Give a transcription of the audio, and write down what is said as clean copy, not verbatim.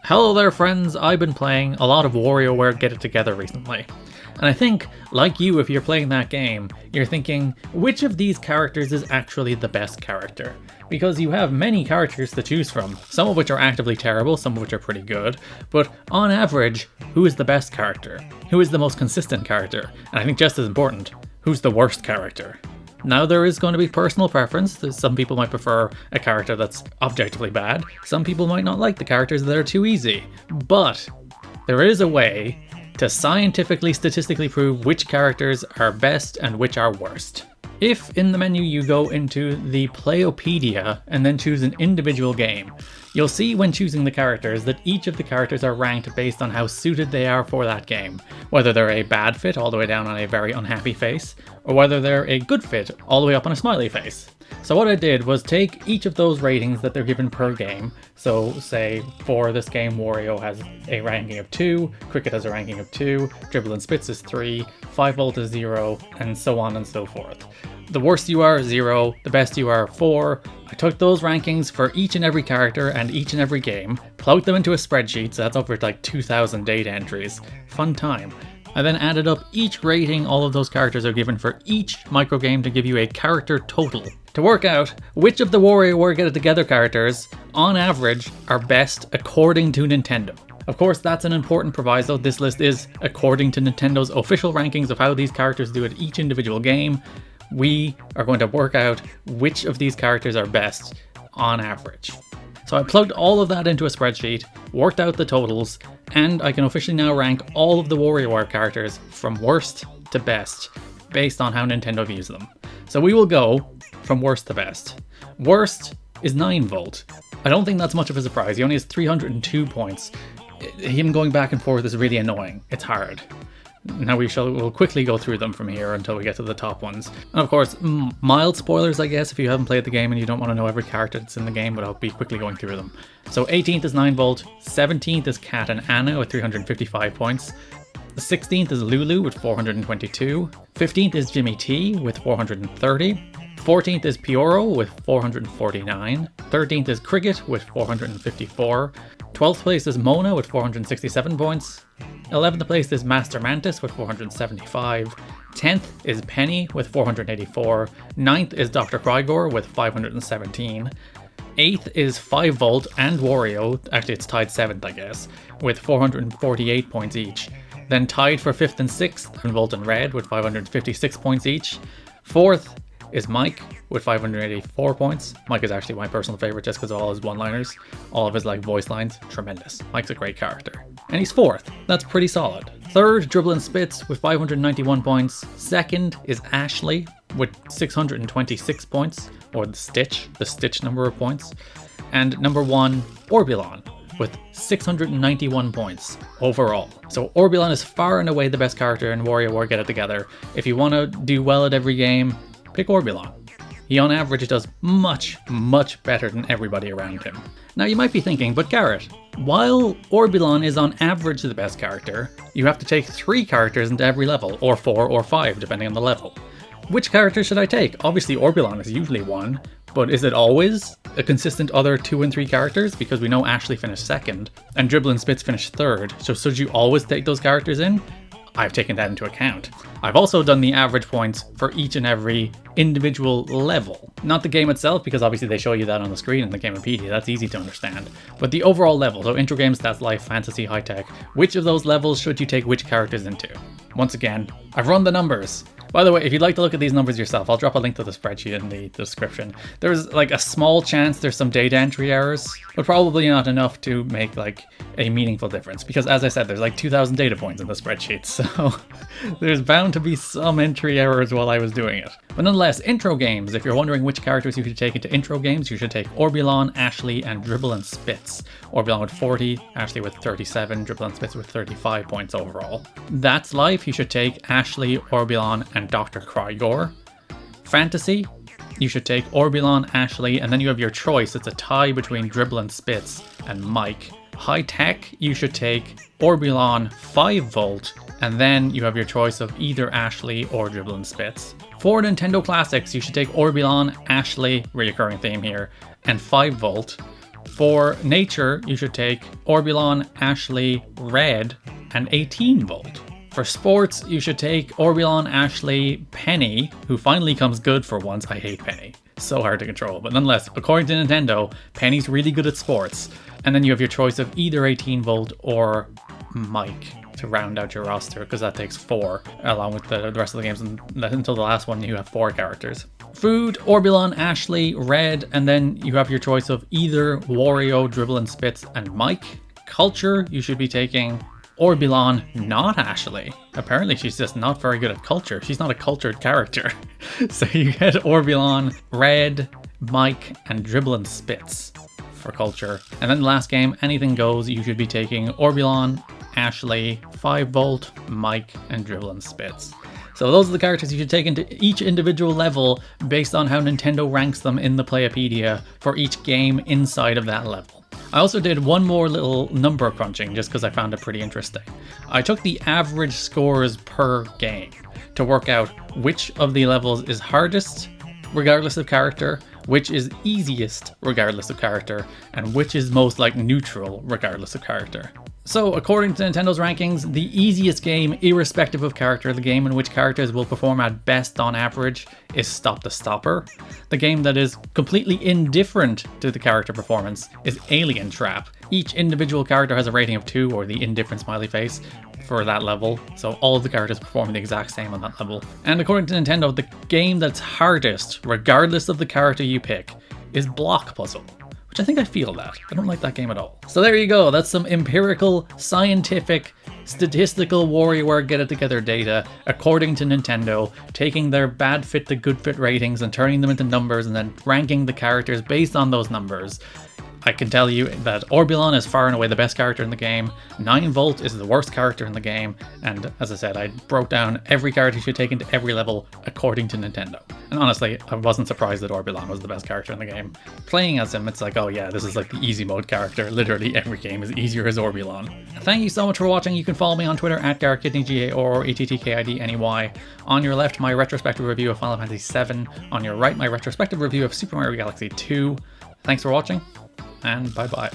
Hello there friends, I've been playing a lot of WarioWare Get It Together recently. And I think, like you, if you're playing that game, you're thinking, which of these characters is actually the best character? Because you have many characters to choose from, some of which are actively terrible, some of which are pretty good, but on average, who is the best character? Who is the most consistent character? And I think just as important, who's the worst character? Now there is going to be personal preference. Some people might prefer a character that's objectively bad. Some people might not like the characters that are too easy. But there is a way to scientifically, statistically prove which characters are best and which are worst. If in the menu you go into the Playopedia and then choose an individual game, you'll see when choosing the characters that each of the characters are ranked based on how suited they are for that game. Whether they're a bad fit all the way down on a very unhappy face, or whether they're a good fit all the way up on a smiley face. So what I did was take each of those ratings that they're given per game. So say for this game, Wario has a ranking of 2, Cricket has a ranking of 2, Dribble and Spitz is 3, 5V is 0, and so on and so forth. The worst you are 0, the best you are 4. I took those rankings for each and every character and each and every game, plugged them into a spreadsheet, so that's over like 2,000 data entries. Fun time. I then added up each rating all of those characters are given for each microgame to give you a character total, to work out which of the WarioWare Get It Together characters, on average, are best according to Nintendo. Of course, that's an important proviso. This list is according to Nintendo's official rankings of how these characters do at each individual game. We are going to work out which of these characters are best on average. So I plugged all of that into a spreadsheet, worked out the totals, and I can officially now rank all of the WarioWare characters from worst to best, based on how Nintendo views them. So we will go from worst to best. Worst is 9V. I don't think that's much of a surprise. He only has 302 points. Him going back and forth is really annoying. It's hard. Now we'll quickly go through them from here until we get to the top ones. And of course, mild spoilers, I guess, if you haven't played the game and you don't want to know every character that's in the game, but I'll be quickly going through them. So 18th is 9V, 17th is Cat and Anna with 355 points, 16th is Lulu with 422, 15th is Jimmy T with 430, 14th is Pioro with 449, 13th is Cricket with 454, 12th place is Mona with 467 points, 11th place is Master Mantis with 475, 10th is Penny with 484, 9th is Dr. Krygor with 517, 8th is 5V and Wario, actually it's tied 7th I guess, with 448 points each. Then tied for 5th and 6th are Volt and Red with 556 points each. 4th is Mike with 584 points. Mike is actually my personal favorite just because of all his one-liners, all of his voice lines, tremendous. Mike's a great character. And he's 4th, that's pretty solid. 3rd, Dribble and Spitz with 591 points. 2nd is Ashley with 626 points, or the Stitch number of points. And number 1, Orbulon with 691 points overall. So Orbulon is far and away the best character in WarioWare Get It Together. If you want to do well at every game, pick Orbulon. He on average does much, much better than everybody around him. Now you might be thinking, but Garrett, while Orbulon is on average the best character, you have to take 3 characters into every level, or 4 or 5 depending on the level. Which character should I take? Obviously Orbulon is usually one, but is it always a consistent other 2 and 3 characters? Because we know Ashley finished 2nd, and Dribble and Spitz finished 3rd, so should you always take those characters in? I've taken that into account. I've also done the average points for each and every individual level. Not the game itself, because obviously they show you that on the screen in the Gamepedia, that's easy to understand. But the overall level, so intro game, stats, life, fantasy, high tech, which of those levels should you take which characters into? Once again, I've run the numbers. By the way, if you'd like to look at these numbers yourself, I'll drop a link to the spreadsheet in the description. There's a small chance there's some data entry errors, but probably not enough to make a meaningful difference. Because as I said, there's 2,000 data points in the spreadsheet, so there's bound to be some entry errors while I was doing it. But nonetheless, intro games, if you're wondering which characters you should take into intro games, you should take Orbulon, Ashley, and Dribble and Spitz. Orbulon with 40, Ashley with 37, Dribble and Spitz with 35 points overall. That's life, you should take Ashley, Orbulon, and Dr. Krygor. Fantasy, you should take Orbulon, Ashley, and then you have your choice. It's a tie between Dribble and Spitz and Mike. High tech, you should take Orbulon, 5V, and then you have your choice of either Ashley or Dribble and Spitz. For Nintendo Classics, you should take Orbulon, Ashley, reoccurring theme here, and 5V. For nature, you should take Orbulon, Ashley, Red, and 18 Volt. For sports, you should take Orbulon, Ashley, Penny, who finally comes good for once. I hate Penny. So hard to control. But nonetheless, according to Nintendo, Penny's really good at sports. And then you have your choice of either 18 Volt or Mike to round out your roster, because that takes 4, along with the rest of the games. And until the last one, you have 4 characters. Food, Orbulon, Ashley, Red, and then you have your choice of either Wario, Dribble and Spitz, and Mike. Culture, you should be taking Orbulon, not Ashley. Apparently she's just not very good at culture. She's not a cultured character. So you get Orbulon, Red, Mike, and Dribble and Spitz for culture. And then the last game, anything goes, you should be taking Orbulon, Ashley, 5 Volt, Mike, and Dribble and Spitz. So those are the characters you should take into each individual level based on how Nintendo ranks them in the Playapedia for each game inside of that level. I also did one more little number crunching just because I found it pretty interesting. I took the average scores per game to work out which of the levels is hardest regardless of character, which is easiest regardless of character, and which is most like neutral regardless of character. So according to Nintendo's rankings, the easiest game, irrespective of character, the game in which characters will perform at best on average, is Stop the Stopper. The game that is completely indifferent to the character performance is Alien Trap. Each individual character has a rating of 2, or the indifferent smiley face, for that level, so all of the characters perform the exact same on that level. And according to Nintendo, the game that's hardest, regardless of the character you pick, is Block Puzzle. I think I feel that. I don't like that game at all. So there you go. That's some empirical, scientific, statistical WarioWare get it together data according to Nintendo, taking their bad fit to good fit ratings and turning them into numbers and then ranking the characters based on those numbers. I can tell you that Orbulon is far and away the best character in the game, 9 Volt is the worst character in the game, and as I said, I broke down every character you should take into every level according to Nintendo. And honestly, I wasn't surprised that Orbulon was the best character in the game. Playing as him, it's like, oh yeah, this is like the easy mode character. Literally every game is easier as Orbulon. Thank you so much for watching. You can follow me on Twitter at GarrettKidney, or ETTKIDNEY. On your left, my retrospective review of Final Fantasy VII. On your right, my retrospective review of Super Mario Galaxy 2. Thanks for watching, and bye-bye.